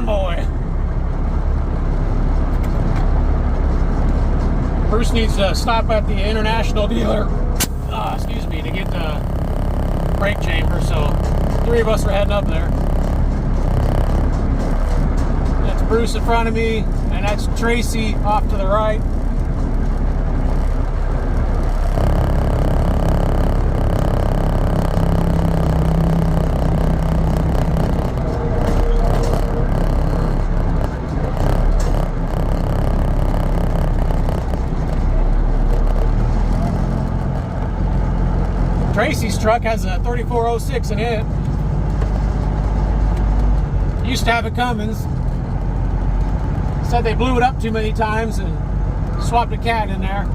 convoy. Bruce needs to stop at the international dealer, excuse me, to get the brake chamber, so 3 of us are heading up there. That's Bruce in front of me, and that's Tracy off to the right. Tracy's truck has a 3406 in it. Used to have a Cummins. Said they blew it up too many times and swapped a cat in there.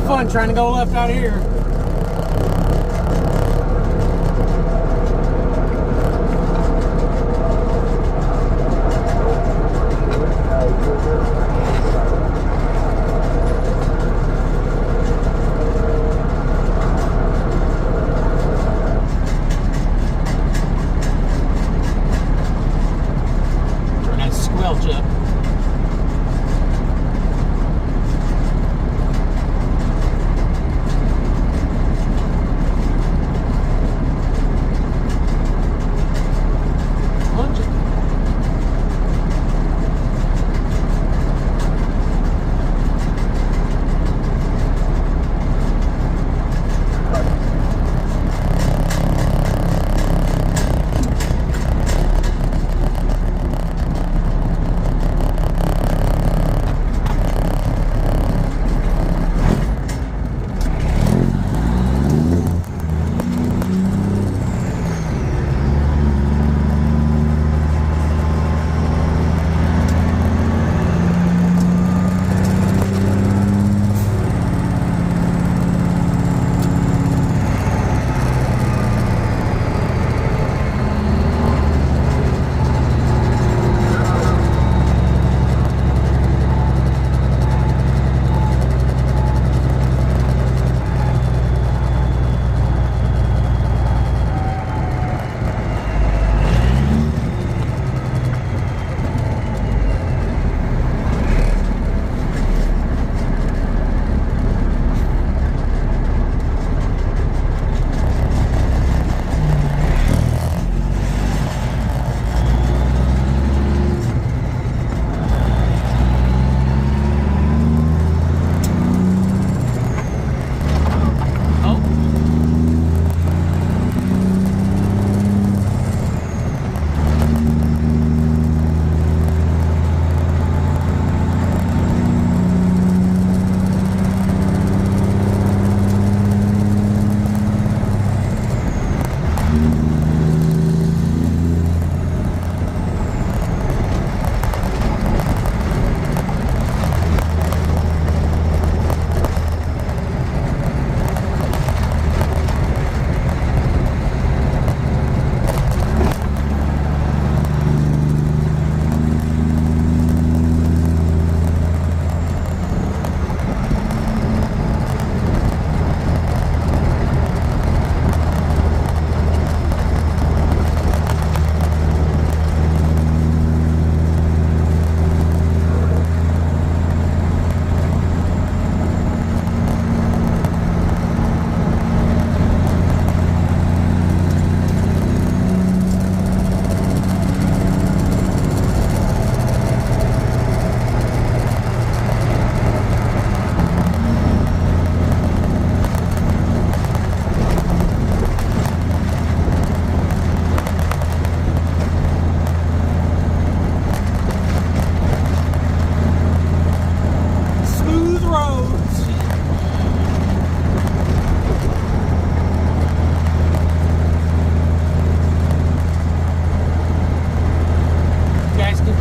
be fun trying to go left out here. Turn that squelch up.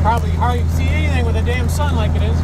Probably hardly see anything with the damn sun like it is.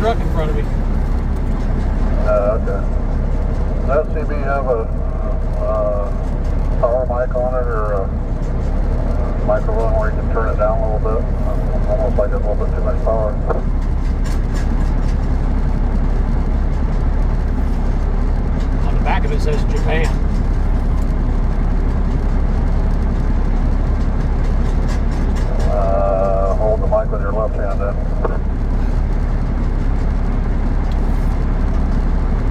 truck in front of me. Okay. Does that CB have a power mic on it, or a microphone where you can turn it down a little bit? Almost like a little bit too much power. On the back of it says Japan. Hold the mic with your left hand in.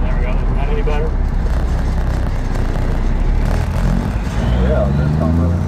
There we go. Is that any better? Yeah, that sounds really good.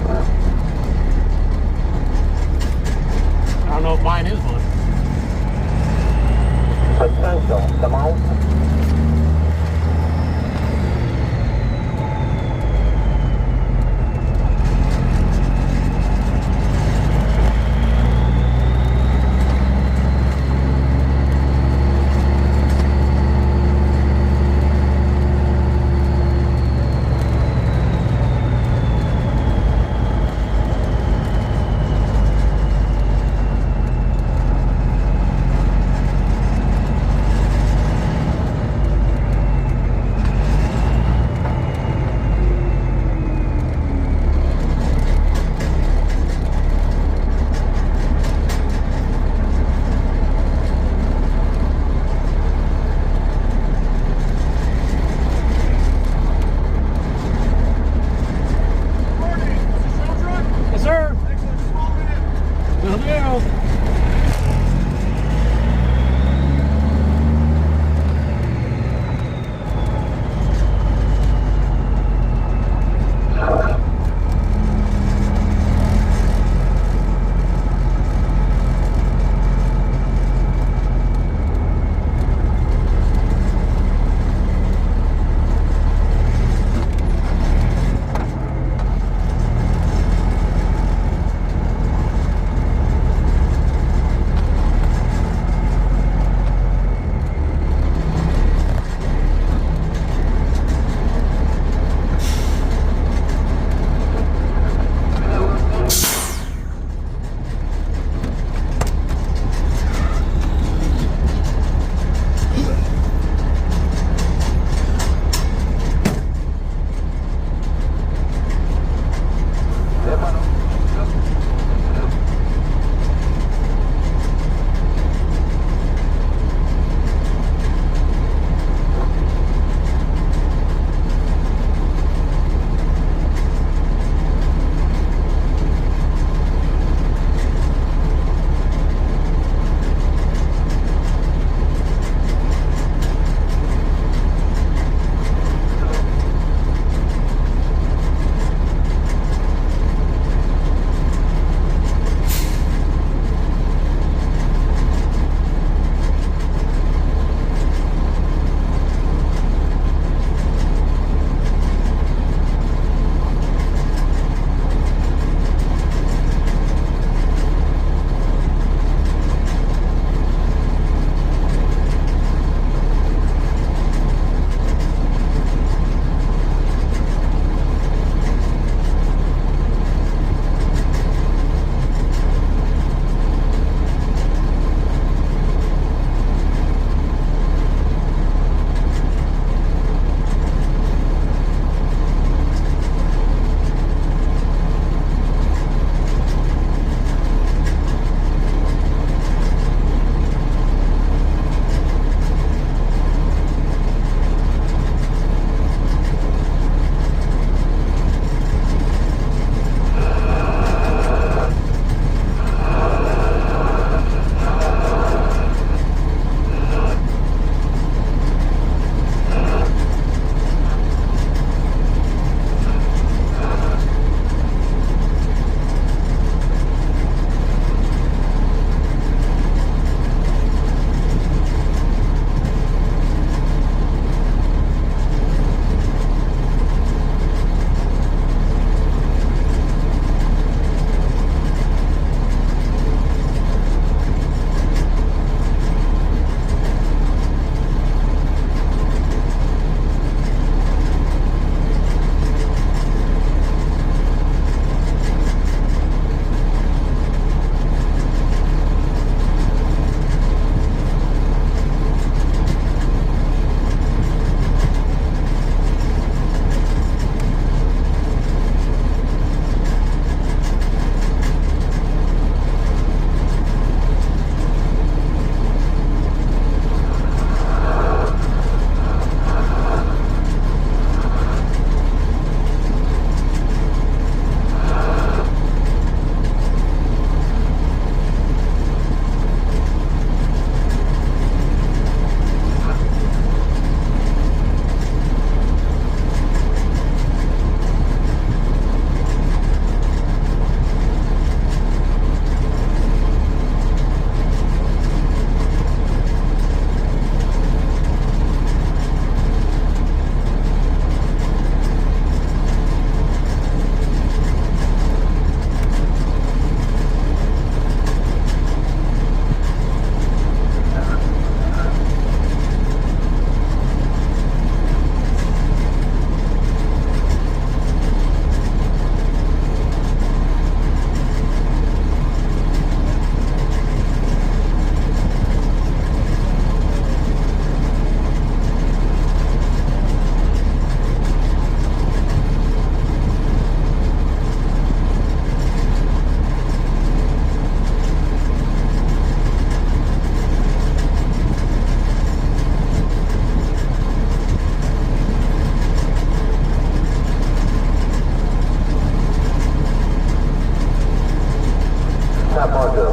I don't know if mine is one. Potential. Come out.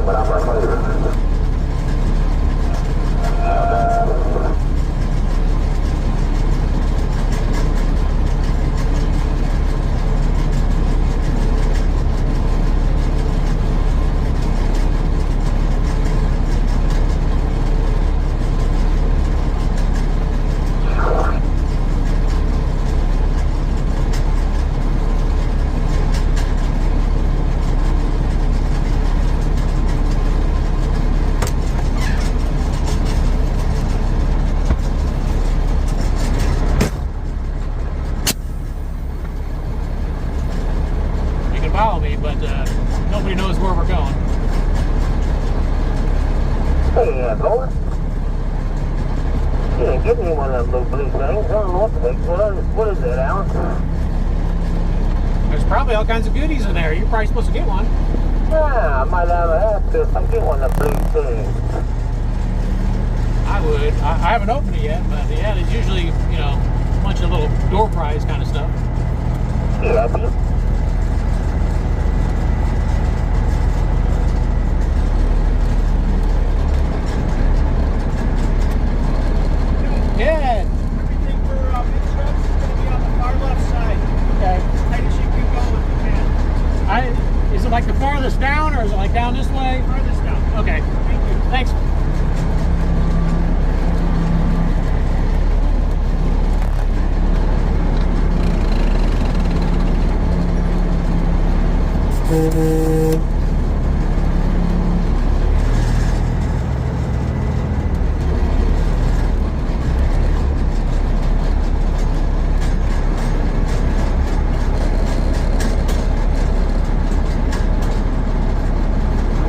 but I'm right here. You can follow me, but nobody knows where we're going. Hey, boy. You didn't give me one of them little blue things. I don't know what the heck. What is that, Alan? There's probably all kinds of goodies in there. You're probably supposed to get one. Yeah, I might have asked if I get one of them blue things. I would. I haven't opened it yet, but yeah, it's usually, you know, a bunch of little door prize kind of stuff. Yeah, but Yeah. Everything for mid-trucks is going to be on the far left side. Okay. Tight as you can go if you can. Is it like the farthest down, or is it like down this way? Farthest down. Okay. Thank you. Thanks.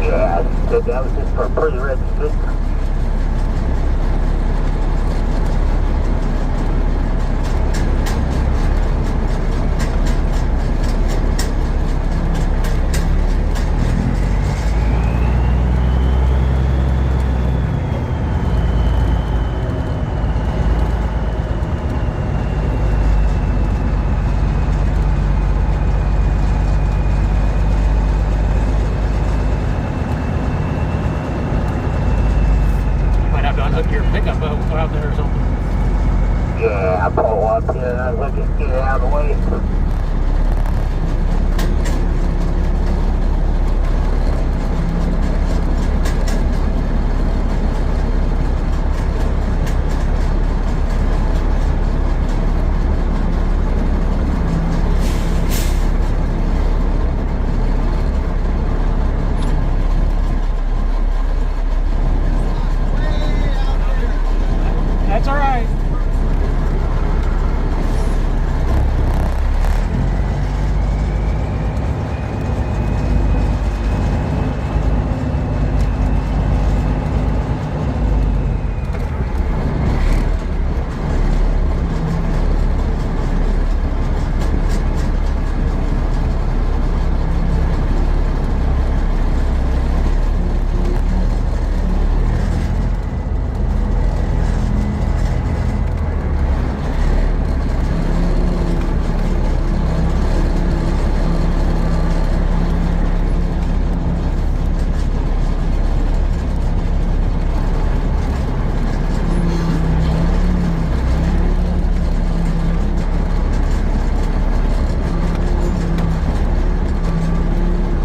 yeah, I said that was just for pre-registered. You might have to unhook your pickup out there or something. Yeah, I pull up here and I look at get out of the way. That's all right.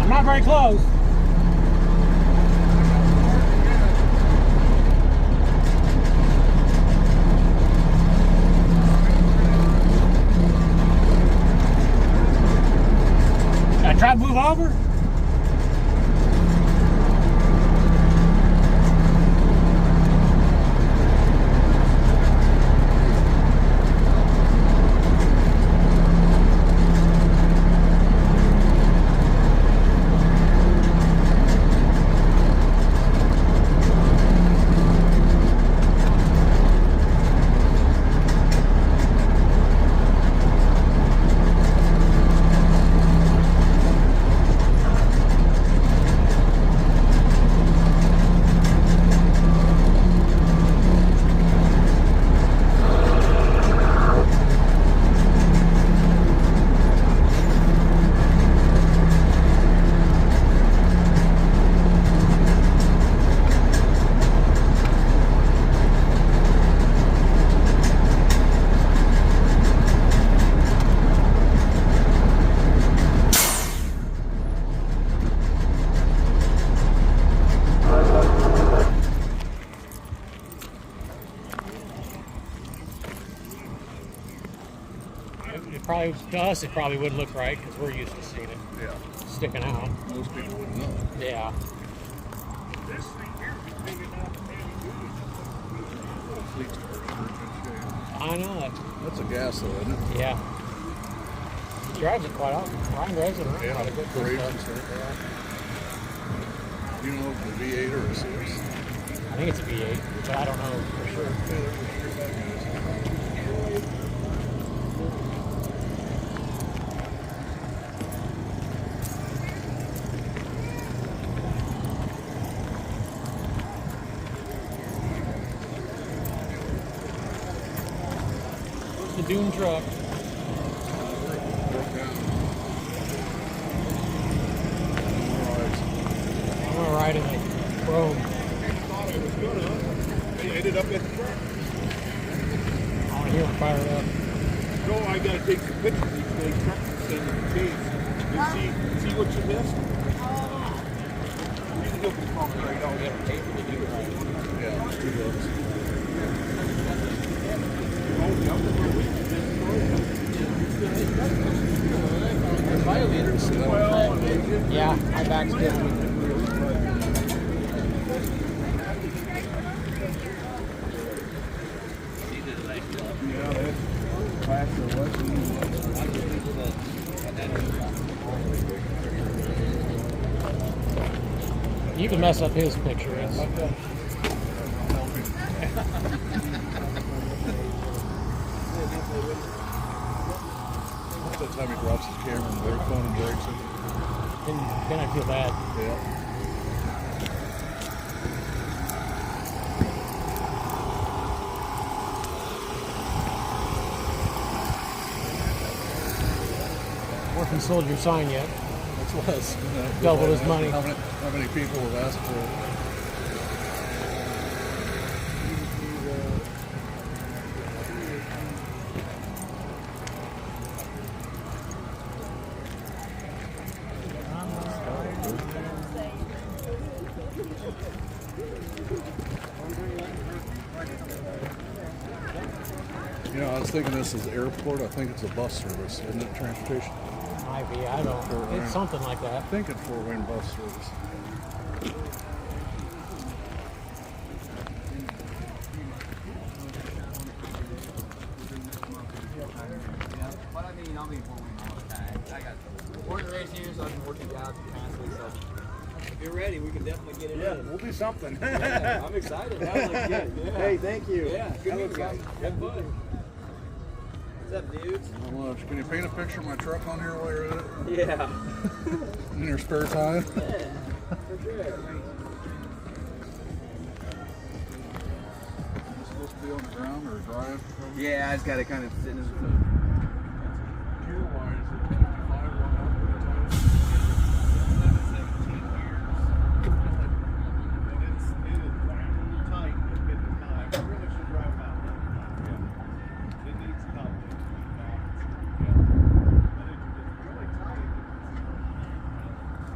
I'm not very close. I try to move over. to us, it probably would look right because we're used to seeing it Yeah. sticking out. Most people wouldn't know. Yeah. This thing here is big enough and heavy duty. Fleet's cars are in good shape. I know that. That's a gas though, isn't it? Yeah. He drives it quite often. Ryan drives it around quite a bit. for Parades stuff. and stuff. You know, the V8 or a 6? I think it's a V8, but I don't know for sure. Yeah, they're for sure that is. There's the Dune truck. Broke down. I'm gonna ride in the Chrome. Thought I was good, huh? They ended up at the truck. I want to hear him fire it up. No, I gotta take some pictures of these big trucks and send them to James. You see what you missed? You can look at the phone right now. Yeah, it's 2 bucks. Yeah, my back's good. Yeah, that's faster. You can mess up his picture. It's, That time he drops his camera and their phone and breaks it. then I feel bad. Yeah. Or if he sold your sign yet. That's less. Double his money. How many people have asked for it? You know, I was thinking this is airport. I think it's a bus service, isn't it? Transportation. Might be, I don't know. It's something like that. I think it's Fort Wayne bus service. But I mean, I'll be Fort Wayne all the time. I got born and raised here, so I've been working jobs constantly. So if you're ready, we can definitely get it in. We'll do something. Yeah, I'm excited. That looks good. Yeah. Hey, thank you. Yeah, good meeting you guys. Have fun. What's up, dudes? Not much. Can you paint a picture of my truck on here while you're at it? Yeah. In your spare time? Yeah, for sure. It's supposed to be on the ground or drive? Yeah, I just got to kind of sit in this. Gear-wise, it's 55 run up at a time. 17 years. And it is tight at 55. I really should drive about 55. It needs help. Really tight.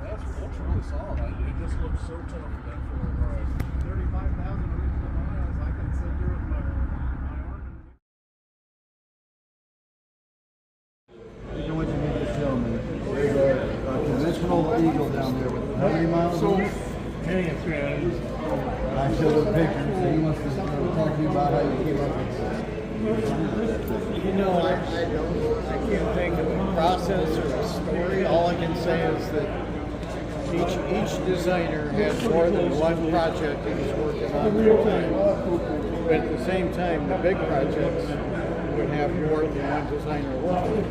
That looks really solid. It just looks so tough with that four-wheel drive. 35,000 original miles. I can sit here with my arm You know what you need to show me? There's a conventional Eagle down there with how many miles on it? I showed him pictures, so he must have talked to you about how you came up with this. You know, I can't think of the process or the story. All I can say is that each designer had more than one project he was working on at the time. But at the same time, the big projects would have more than one designer working.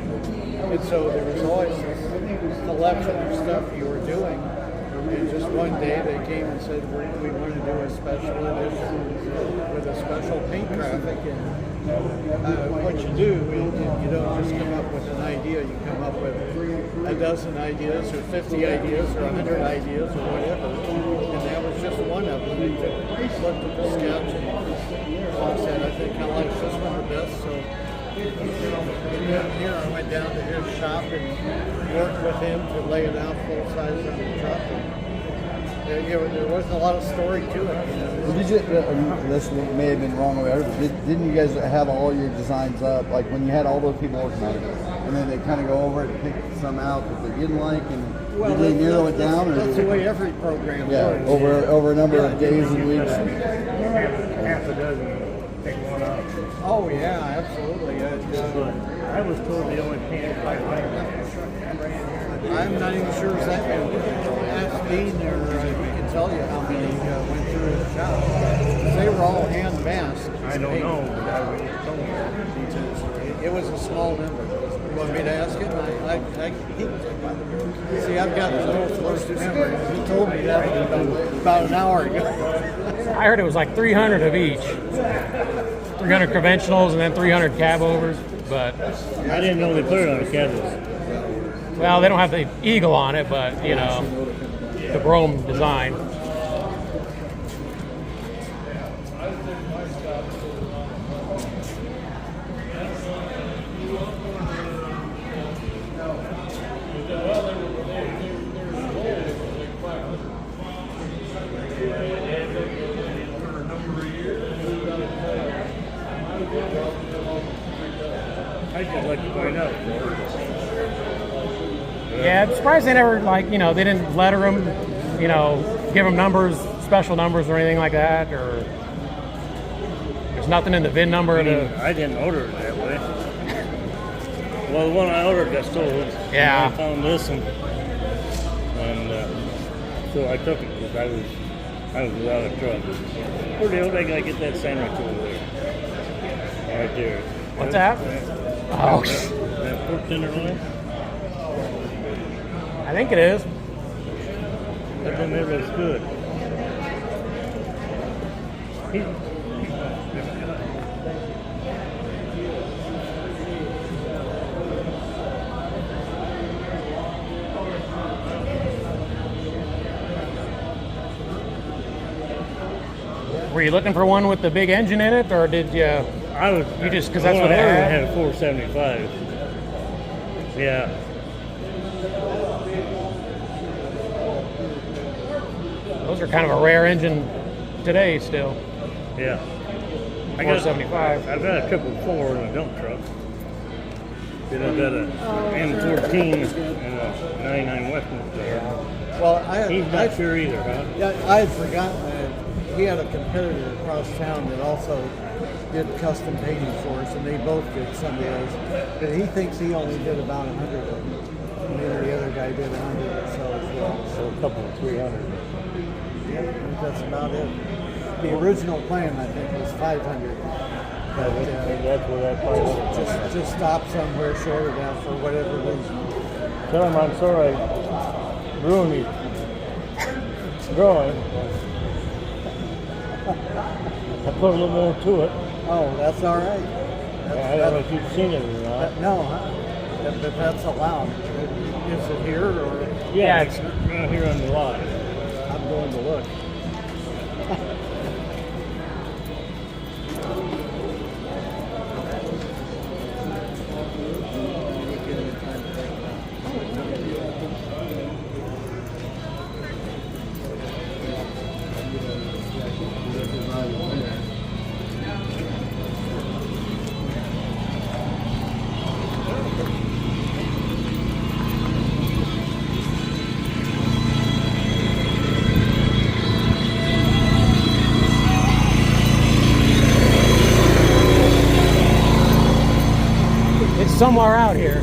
And so there was always this collection of stuff you were doing. And just one day they came and said, we want to do a special edition with a special paint graphic. And what you do, you don't just come up with an idea, you come up with a dozen ideas or 50 ideas or 100 ideas or whatever. And that was just one of them. They looked at the sketch and said, I think I like this one the best. So here I went down to his shop and worked with him to lay it out full size on the truck. There wasn't a lot of story to it. You know. Well, did you, this may have been wrong or whatever, but didn't you guys have all your designs up, like when you had all those people working on it? and then they kind of go over it and pick some out that they didn't like, and Well, did they narrow it that's- down? Or That's did the they- way every program Yeah, works. over a number of days and weeks. Half a dozen take one out. Oh, yeah, absolutely. I was told they only painted 500. I'm not even sure if that many. Ask Dean there, he can tell you how many went through his shop. 'Cause they were all hand masked. I don't know, but I was told. It was a small number. You want me to ask him? See, I've got the little first memory. He told me that about an hour ago. I heard it was like 300 of each. 300 conventionals and then 300 cab overs. But, I didn't know they put it on the canvas. well, they don't have the eagle on it, but, you know, the Brougham design. I'd just like to find out. Yeah, I'm surprised they never, like, you know, they didn't letter them, you know, give them numbers, special numbers or anything like that, or there's nothing in the VIN number of the... I didn't order it that way. Well, the one I ordered got stolen. Yeah. And I found this and so I took it because I was without a truck. Where the hell did I get that sandwich over there? Right there. What's that? Oh, That pork tenderloin? I think it is. That one there looks good. Were you looking for one with the big engine in it, or did you... I was. You just- 'cause that's what I it ordered had? had a 475. Yeah. Those are kind of a rare engine today still. Yeah. 475. I've got a 444 in a dump truck. Then I've got a M14 and a 99 Westminster. Well, He's not sure either, huh? Yeah, I had forgotten that he had a competitor across town that also did custom painting for us, and they both did some of those. But he thinks he only did about 100 of them. And then the other guy did 100 or so as well. So a couple of 300. Yeah, I think that's about it. The original plan, I think, was 500. But That's where that part is. just stopped somewhere short of that for whatever reason. Tell him I'm sorry I ruined his drawing. I put a little more to it. Oh, that's all right. I don't know if you've seen it or not. No, but that's allowed. Is it here or? Yeah, it's right here on the lot. I'm going to look. It's somewhere out here.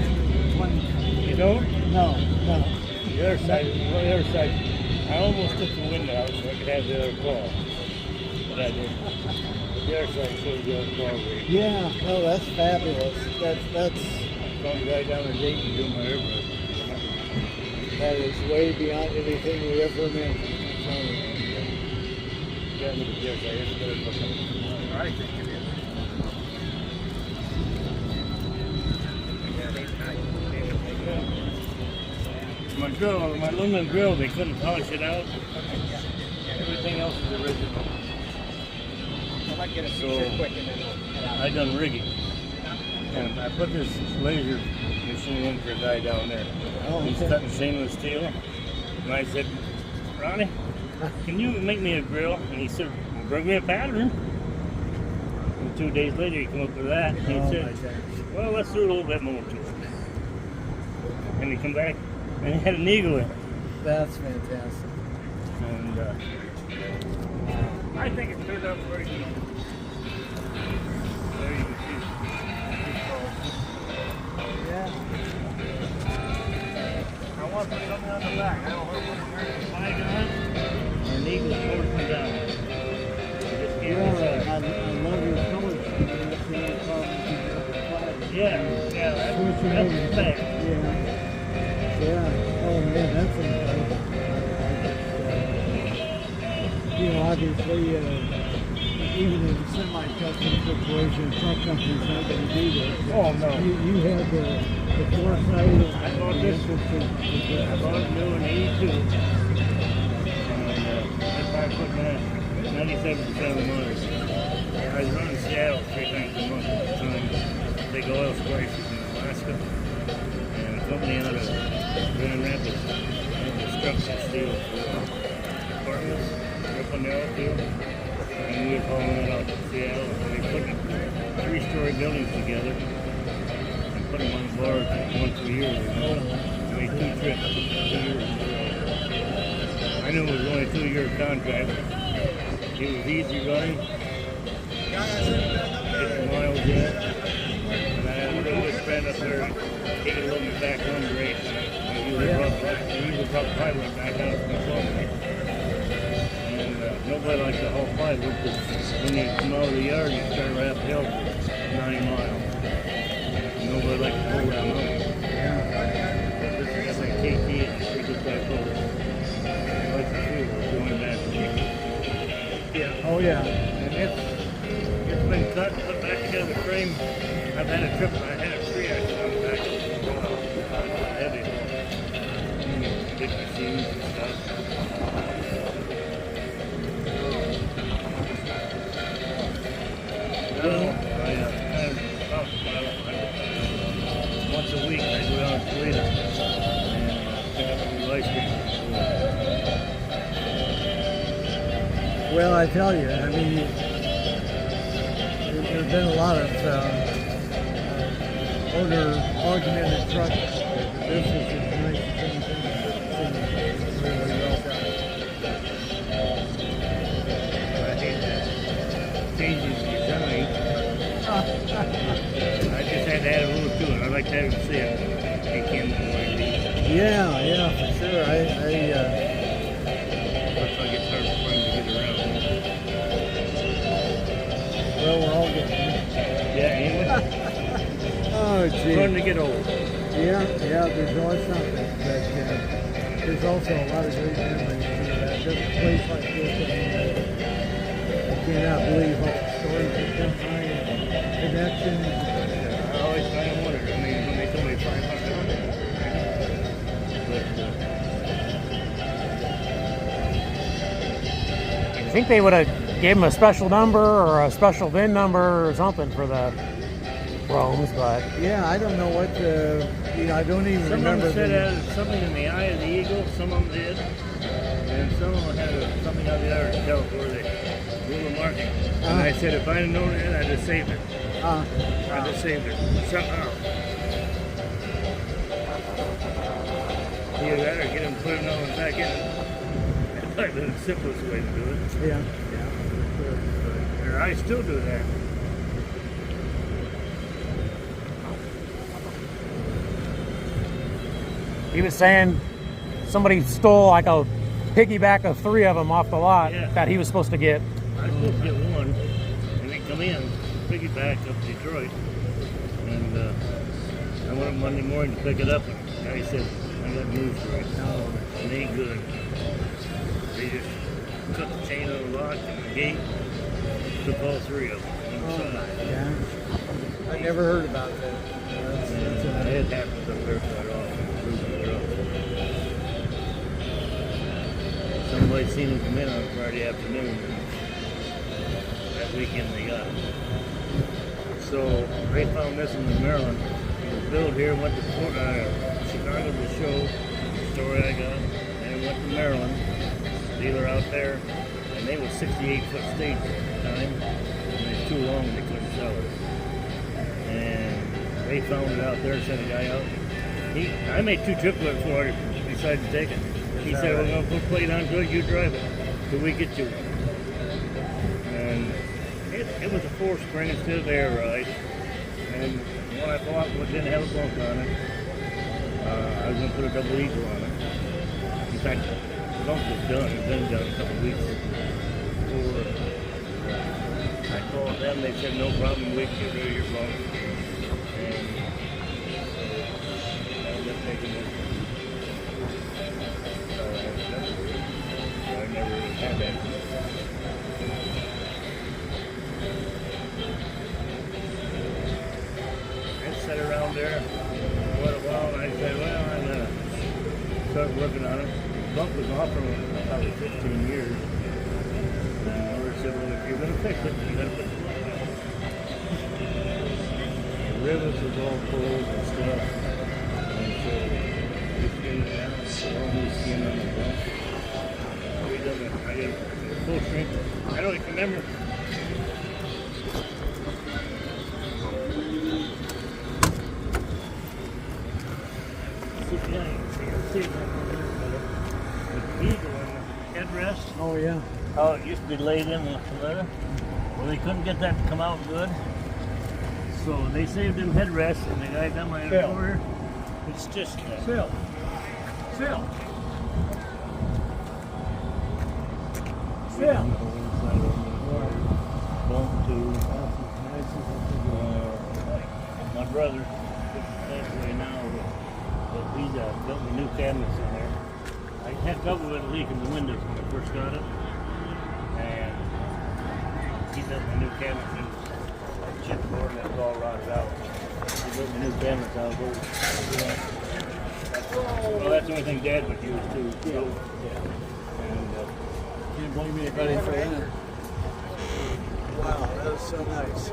You don't? No. The other side, I almost took the window out so I could have the other car. But I didn't. The other side shows the other car where Yeah. Oh, that's fabulous. That's going right down the gate and do my airbrush. that is way beyond anything we ever imagined. I'm telling you. Yeah, look at the other side. It's better looking. I think it is. My grill, my aluminum grill, they couldn't polish it out. Everything else is original. So I done rigging. And I put this laser machine in for a guy down there. Oh, He's okay. cutting stainless steel. And I said, Ronnie, can you make me a grill? And he said, bring me a pattern. And 2 days later, he come up with that. And he Oh, said, my gosh. well, let's do a little bit more to it. And he come back, and he had an eagle in it. That's fantastic. And I think it turned out very good. There you can see. Yeah. I want to put something on the back. I don't know if it's a fly gun or an eagle forcing down. Just give it a I shot. love your color scheme. Yeah, that's the thing. Yeah. Oh man, that's impressive. You know, obviously, even in a semi-custom situation, truck company's not going to do this. Oh, no. You had the foresight. I bought this. I bought it new in '82. And that's why I put that 97% of the miles. I was running Seattle 3 times a month at the time. Big oil splashes in Alaska. And a company out of Grand Rapids structural steel for apartments up on the oil field. And we were hauling that out to Seattle. And we put 3-story buildings together and put them on the bar once a year. We made 2 trips, 2 years. I knew it was only a 2-year contract. It was easy running. Get the miles in it. And I had a little bit spread up there and take a little bit back on the race. I usually brought plywood back out from the club. And nobody likes to haul plywood because when you come out of the yard, you start right uphill for 9 miles. Nobody likes to pull that mountain. But this is like KT, it's a pretty good type of. I like the feel of going back. Yeah. Oh yeah. And it's been cut, put back together the frame. I've had a trip, I had a tree accident on the back. Heavy. Big machines and stuff. Once a week I go down to Toledo and pick up a new ice cream. Well, I tell you, I mean, there's been a lot of owner-augmented trucks. This is a nice thing. Really well done. I hate that. Changes design. I just had to add a little to it. I like to have it see it. It came in like these. Yeah, for sure. Looks like it's hard for him to get around. Well, we're all getting there. Yeah, anyway. Oh, gee. Starting to get old. Yeah, there's always something. But there's also a lot of great memories. Just a place like this, I cannot believe all the stories that come by and connections. I always kind of wondered. I mean, when they told me 500. But, I think they would have gave him a special number or a special VIN number or something for the Romes, but Yeah, I don't know what I don't even some of remember. them said it had something in the eye of the eagle, some of them did. And some of them had something on the other tell where they rule the marking. And I said, if I'd have known that, I'd have saved it. I'd have saved it. Somehow. Either that or get them put it on back in. That might have been the simplest way to do it. Yeah. Or I still do that. he was saying somebody stole like a piggyback of 3 of them off the lot Yeah. that he was supposed to get. I was supposed to get one, and they come in, piggyback up Detroit, and I went up Monday morning to pick it up, and the guy said, I got news for you. It ain't good. They just cut the chain on the lock and the gate, took all 3 of them inside. Yeah. I never heard about that. It happens up there quite often. Somebody seen them come in on Friday afternoon. That weekend they got it. So they found this in Maryland. It was built here, went to Chicago to show the story I got, and went to Maryland, dealer out there, and they was 68-foot stage at the time, and it's too long they couldn't sell it. And they found it out there, sent a guy out. I made 2 trips before I decided to take it. He said, we're going to put plate on good, you drive it till we get to it. And it was a 4-spring instead of air ride. And when I bought it didn't have a bunk on it, I was going to put a double eagle on it. In fact, the bunk was done. It had been done a couple of weeks before. I called them. They said, no problem. We can get rid of your bunk. And I ended up taking it. I never had that. I sat around there for quite a while, and I said, well, I'm going to start working on it. The bunk was off for probably 15 years. And the owner said, well, if you're going to fix it, you got to put the bunk on. The rivets was all pulled and stuff. And so we skinned it out, all new skin on the bunk. I did full strength. I don't even remember. The eagle and the headrest. Oh, yeah. How it used to be laid in the leather. Well, they couldn't get that to come out good. So they saved them headrests, and the guy got my over. It's just that. Phil. My brother, thankfully now, but he's built the new cabinets in there. I had trouble with a leak in the windows when I first got it, and he built the new cabinets in chipboard and it's all rotted out. He built the new cabinets out of those. Well, that's the only thing Dad would use too. So, and, Can't blame anybody for that. Wow, that is so nice.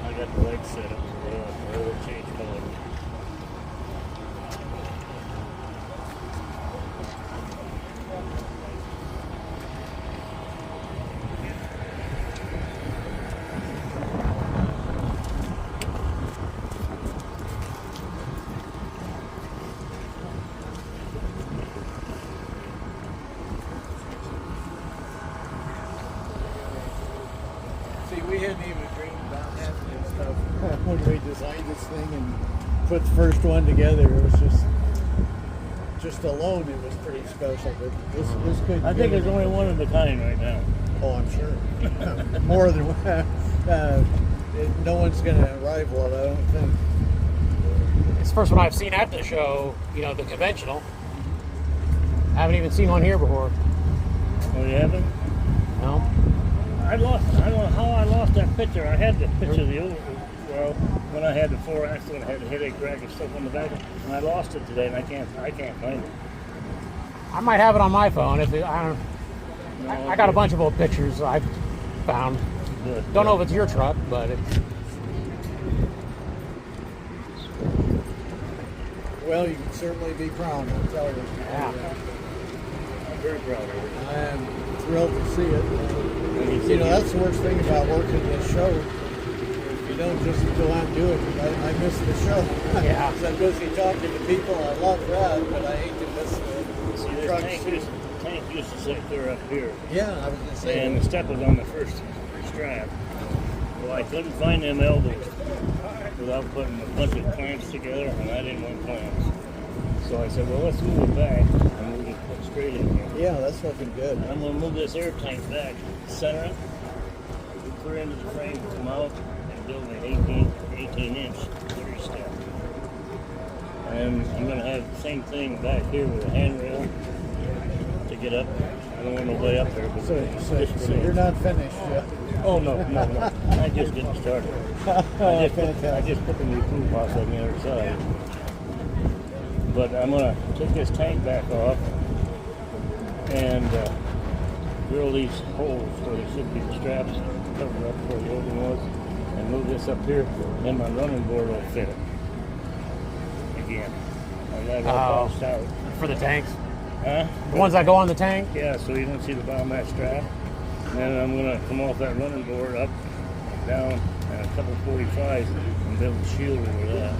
I got the legs set up, so they'll change color. See, we hadn't even dreamed about having this stuff when we designed this thing and put the first one together. It was just alone, it was pretty special. But this could. I think there's only one of a kind right now. Oh, I'm sure. More than one. No one's going to rival it, I don't think. It's the first one I've seen at the show, the conventional. I haven't even seen one here before. Oh, you haven't? No. I don't know how I lost that picture. I had the picture of the old, when I had the 4-axle and I had the headache crack and stuff on the back, and I lost it today, and I can't find it. I might have it on my phone. I got a bunch of old pictures I found. Good. Don't know if it's your truck, but it's. Well, you can certainly be proud, I'll tell you. Yeah. I'm very proud of it. I am thrilled to see it. That's the worst thing about working this show. You don't just go out and do it. I miss the show. Yeah. 'Cause I'm busy talking to people. I love that, but I hate to miss See, the this trucks. tank used to sit clear up here, Yeah, I was going to say. and the step was on the first strap. Well, I couldn't find them elbows without putting a bunch of clamps together, and I didn't want clamps. So I said, well, let's move it back, and we can put straight in here. Yeah, that's looking good. And I'm going to move this air tank back, center it, clear into the frame, come out, and build an 18-inch 3-step. And I'm going to have the same thing back here with a handrail to get up. I don't want nobody up there. But So you're not finished yet. Oh, no. I just getting started. I just put the new crew box on the other side. But I'm going to take this tank back off and drill these holes where there should be the straps cover up where the old one was, and move this up here, then my running board will fit it. Again. I got it all crossed out. For the tanks. Huh? The ones that go on the tank? Yeah, so you don't see the bottom of that strap. And then I'm gonna come off that running board up, down, and a couple 45s and build a shield over that.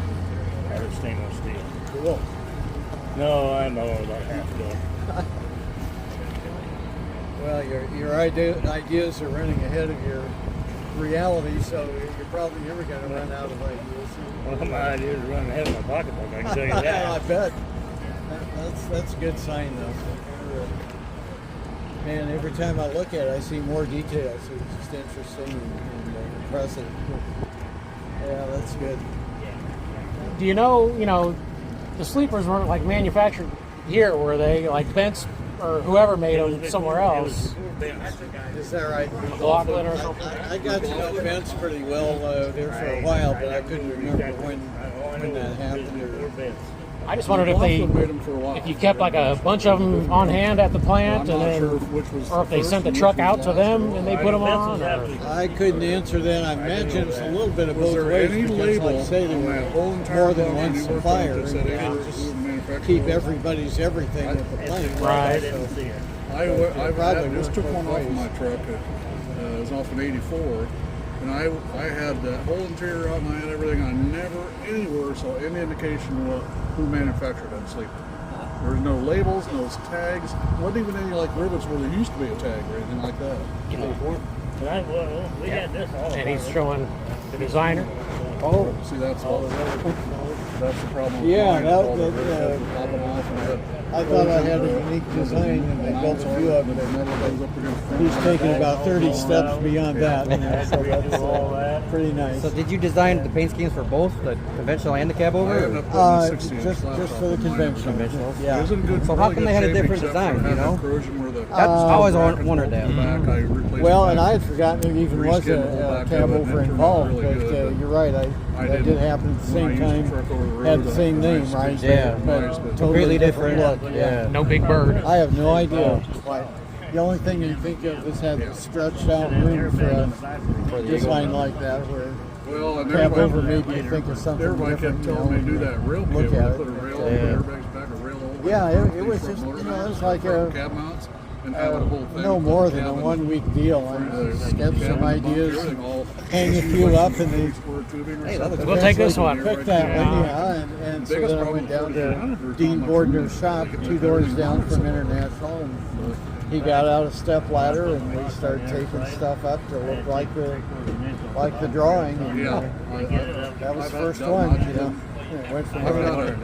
Out of stainless steel. Cool. No, I'm only about half done. Well, your ideas are running ahead of your reality, so you're probably never going to run out of ideas. Well, my idea is running ahead of my pocketbook, I can tell you I that. bet. That's a good sign, though. Man, every time I look at it, I see more details. It's just interesting and impressive. Yeah, that's good. Do you know, the sleepers weren't like manufactured here, were they? Like Bent's or whoever made them somewhere else. Is that right? McLaughlin or something? I got to know Vince pretty well there for a while, but I couldn't remember when that happened. I just wondered if they, McLaughlin made them for a while. if you kept like a bunch of them on hand at the plant, I'm and not then, sure which was or if they first sent the and truck which was out to last. them and they put them on. Or, I couldn't answer that. I imagine it's a little bit of Was both there ways any because, label like I say, there on were that whole entire more than book one when you worked on it supplier. that said You it can't was just manufactured keep by- everybody's everything at the plant. Right. Probably just took worked one both off of my ways. truck. It was off an 84. And I had the whole interior out and I had everything. I never anywhere saw any indication of who manufactured that sleeper. There was no labels, no tags. Wasn't even any like rivets where there used to be a tag or anything like that. Well, we had this all and he's showing the designer. Oh, see that's that's the problem. With Yeah, mine, that- all the that, rivets would pop them off and that- I thought I had a unique design, and they built a few of them. He's taken about 30 steps beyond that, so that's pretty nice. So did you design the paint schemes for both the conventional and the cab I over? ended up putting a 60-inch Just slab just top for the on mine. conventional. It Yeah. was in good, So how really come good they had a shape different except for design, you having know? corrosion where the I always back and wondered forth that. back, I replaced Well, the and back. I had forgotten there even was Reskin the whole a back cab of it, over and it turned out involved, really but good, you're right. I That did didn't- happen at the when I same used the time. truck over the road, Had the I- same I name, used right? to- Yeah. But totally Completely different different. look. Yeah. No big bird. I have no idea why. The only thing you think of is have a stretched out room for a design like that, where Well, and cab over everybody, maybe you think of something everybody different. kept telling me to do that rail Look kit. at I it. put a rail, Yeah. airbags back, a rail over. Yeah, it these was front just, motor you know, it mounts, was like front a cab mounts, and having a whole thing. no with more the than a cabin, 1 week deal. I the sketched cabin, some the ideas, everything all- hang a few up, and they Hey, that looks We'll take this one. picked that one, yeah. And so then I went down to Dean Bordner's shop, 2 doors down from International, and he got out a step ladder, and we started taping stuff up to look like the drawing. And, Yeah. that was I've the first got one, mine. you know. It went from I've got there.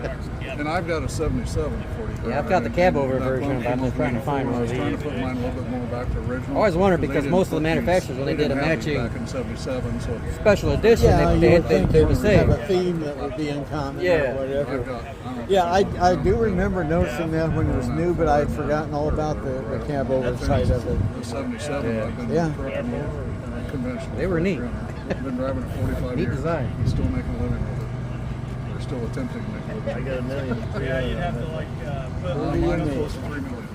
and I've got a 77 45. Yeah, I've got the cab over That version, one but I'm came just trying to over find before. one I was of trying to these. put mine a little bit more back to original. I always wondered they because didn't most of the put these- manufacturers, when they did a didn't have matching them back in 77, so special edition, Yeah, they you did would think they they were the would have same. a theme that would be in common Yeah. or whatever. I've got, I don't know. Yeah, I do remember noticing that when it was new, but I had forgotten all about the cab over side of it. The 77, I've been Yeah. trucking conventional. They were neat. I've been driving it 45 Neat years. design. Still making a living with it. We're still attempting to make a living. I got a million. Mine is close to 3 million.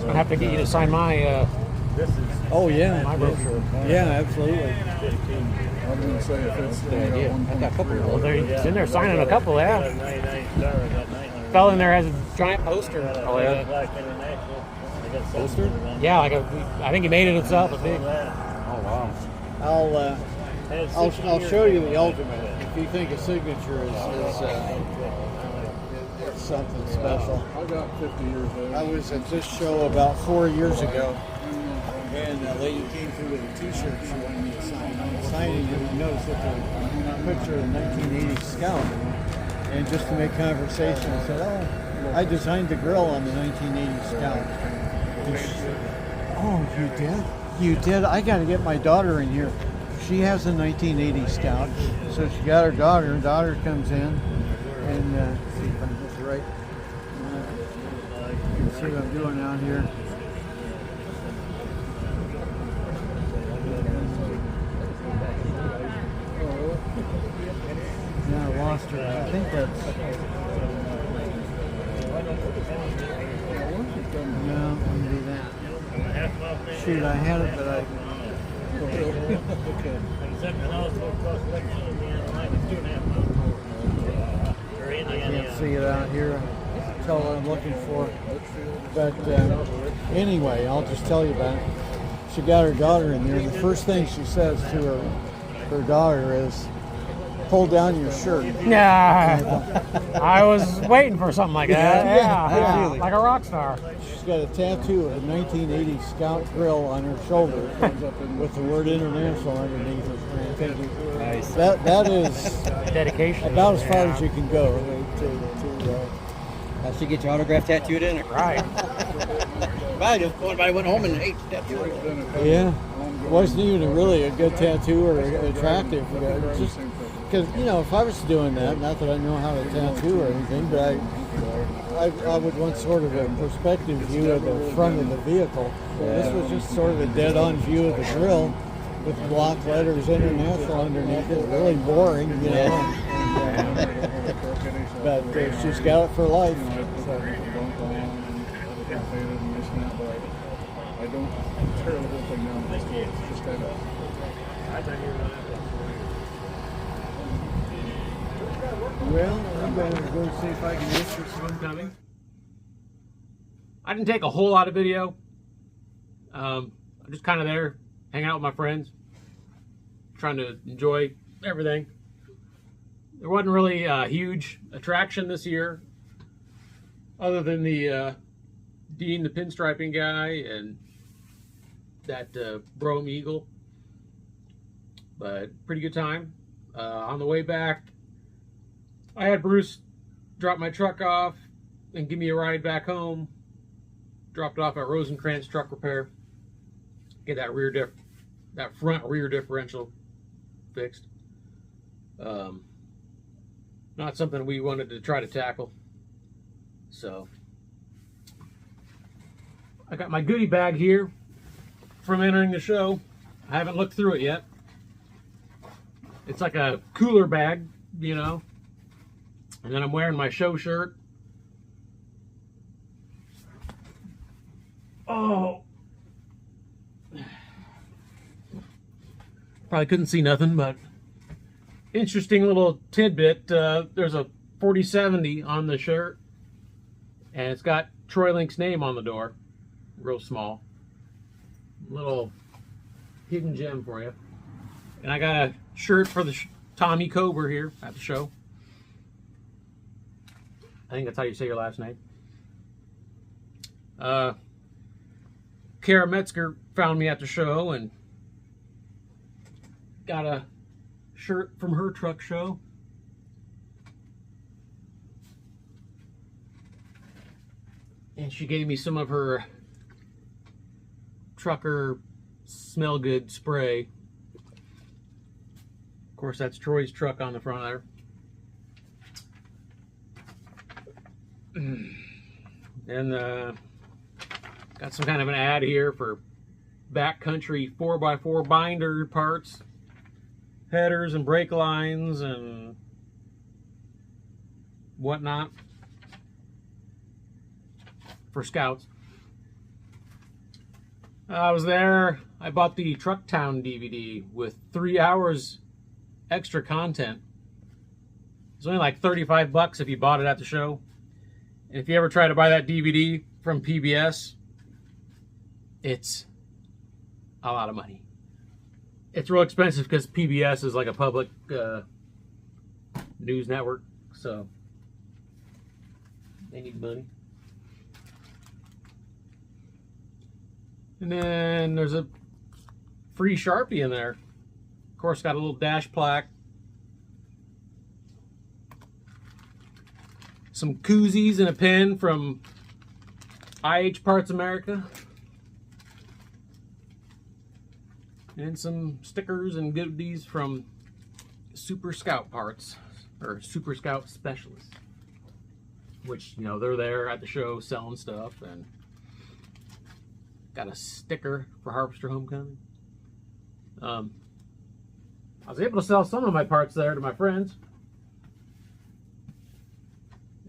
I'll have to get you to sign my Oh yeah, my brochure. yeah, absolutely. I was going to say if it's Good idea. I've got a couple of Well, those. they're in there signing a couple. Yeah, 99 star, I got 900. fella in there has a giant poster. Oh, yeah? Black International. I got Poster? Yeah, like I think he made it himself. A big. Oh wow. I'll show you the ultimate. If you think a signature is it's something special. I got 50 years old. I was at this show about 4 years ago, and a lady came through with a T-shirt showing me a sign. I was signing, and I noticed that there was a picture of the 1980 Scout. And just to make conversation, I said, "Oh, I designed the grill on the 1980 Scout." And she said, "Oh, you did? You did? I got to get my daughter in here. She has a 1980 Scout." So she got her daughter. Her daughter comes in, and see if I can get the right. You can see what I'm doing out here. Yeah, I lost her. I think that's. No, let me do that. Shoot, I had it, but Okay. Except the house will cost like the line is 2.5 miles. Or in the Can't see it out here. Tell what I'm looking for. But anyway, I'll just tell you about it. She got her daughter in there. The first thing she says to her daughter is, "Pull down your shirt." Yeah, I was waiting for something like that. Yeah, absolutely. like a rock star. She's got a tattoo of a 1980 Scout grill on her shoulder with the word international underneath it. Nice. That is Dedication. about as far as Yeah. you can go I should get your autograph tattooed in it. Right. If somebody went home and ate tattoo it. yeah. Wasn't even really a good tattoo or attractive. Just because, if I was doing that, not that I know how to tattoo or anything, but I would want sort of a perspective view of the front of the vehicle. This was just sort of a dead-on view of the grill with block letters international underneath it. Really boring, but she's got it for life. I don't tear the whole thing down. It's just kind of. Well, I'm going to go see if I can get you some. Homecoming. I didn't take a whole lot of video. I'm just kind of there, hanging out with my friends, trying to enjoy everything. There wasn't really a huge attraction this year, other than the Dean, the pinstriping guy, and that Brougham Eagle. But pretty good time. On the way back, I had Bruce drop my truck off and give me a ride back home. Dropped off at Rosenkrantz Truck Repair. Get that front rear differential fixed. Not something we wanted to try to tackle. So I got my goodie bag here from entering the show. I haven't looked through it yet. It's like a cooler bag, and then I'm wearing my show shirt. Oh, probably couldn't see nothing, but interesting little tidbit. There's a 4070 on the shirt, and it's got Troy Link's name on the door, real small. Little hidden gem for you. And I got a shirt for the Tommy Kober here at the show. I think that's how you say your last name. Kara Metzger found me at the show and got a shirt from her truck show. And she gave me some of her trucker smell good spray. Of course, that's Troy's truck on the front there. And got some kind of an ad here for backcountry 4x4 binder parts, headers and brake lines and whatnot for Scouts. I was there. I bought the Trucktown DVD with 3 hours extra content. It's only like $35 if you bought it at the show. And if you ever try to buy that DVD from PBS, it's a lot of money. It's real expensive because PBS is like a public news network, so they need money. And then there's a free Sharpie in there. Of course, got a little dash plaque. Some koozies and a pen from IH Parts America. And some stickers and goodies from Super Scout Parts, or Super Scout Specialists. Which, they're there at the show selling stuff, and got a sticker for Harvester Homecoming. I was able to sell some of my parts there to my friends.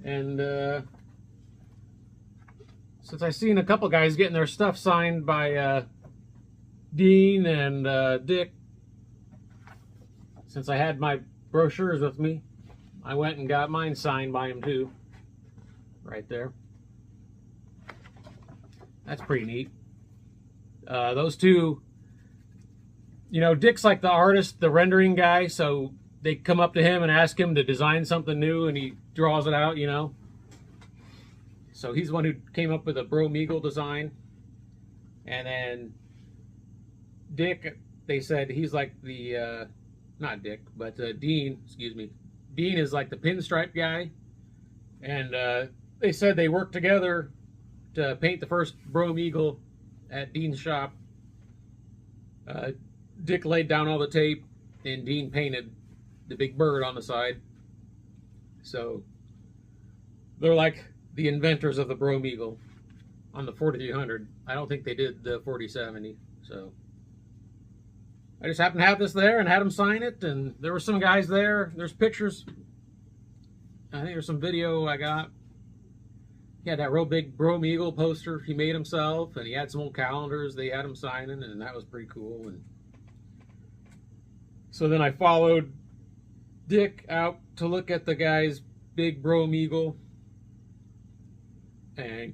And since I seen a couple guys getting their stuff signed by Dean and Dick, since I had my brochures with me, I went and got mine signed by him too. Right there. That's pretty neat. Those two, you know, Dick's like the artist, the rendering guy, so they come up to him and ask him to design something new, and he draws it out, you know. So he's the one who came up with a Bro Meagle design. And then Dick, they said he's like the, not Dick, but Dean, excuse me. Dean is like the pinstripe guy. And they said they worked together to paint the first Bro Meagle at Dean's shop. Dick laid down all the tape, and Dean painted the big bird on the side. So they're like the inventors of the Bro Meagle on the 4300. I don't think they did the 4070. So I just happened to have this there and had him sign it, and there were some guys there. There's pictures. I think there's some video I got. He had that real big Bro Meagle poster he made himself, and he had some old calendars they had him signing, and that was pretty cool. And so then I followed Dick out to look at the guy's big Bro Meagle, and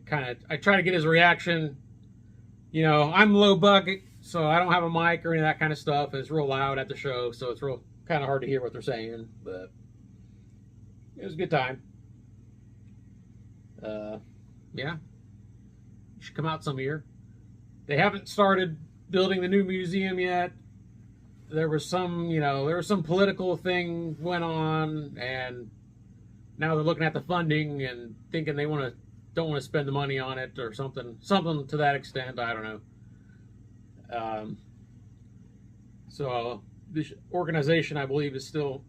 I try to get his reaction. You know, I'm low bucket, so I don't have a mic or any of that kind of stuff. It's real loud at the show, so it's real kind of hard to hear what they're saying, but it was a good time. Yeah, you should come out some year. They haven't started building the new museum yet. There was some, you know, there was some political thing went on, and now they're looking at the funding and thinking they don't want to spend the money on it or something to that extent. I don't know. So this organization, I believe, is still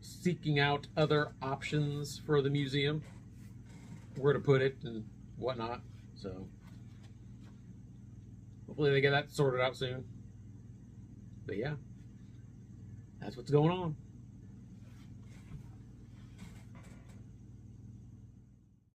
seeking out other options for the museum, where to put it and whatnot. So hopefully they get that sorted out soon. But yeah, that's what's going on.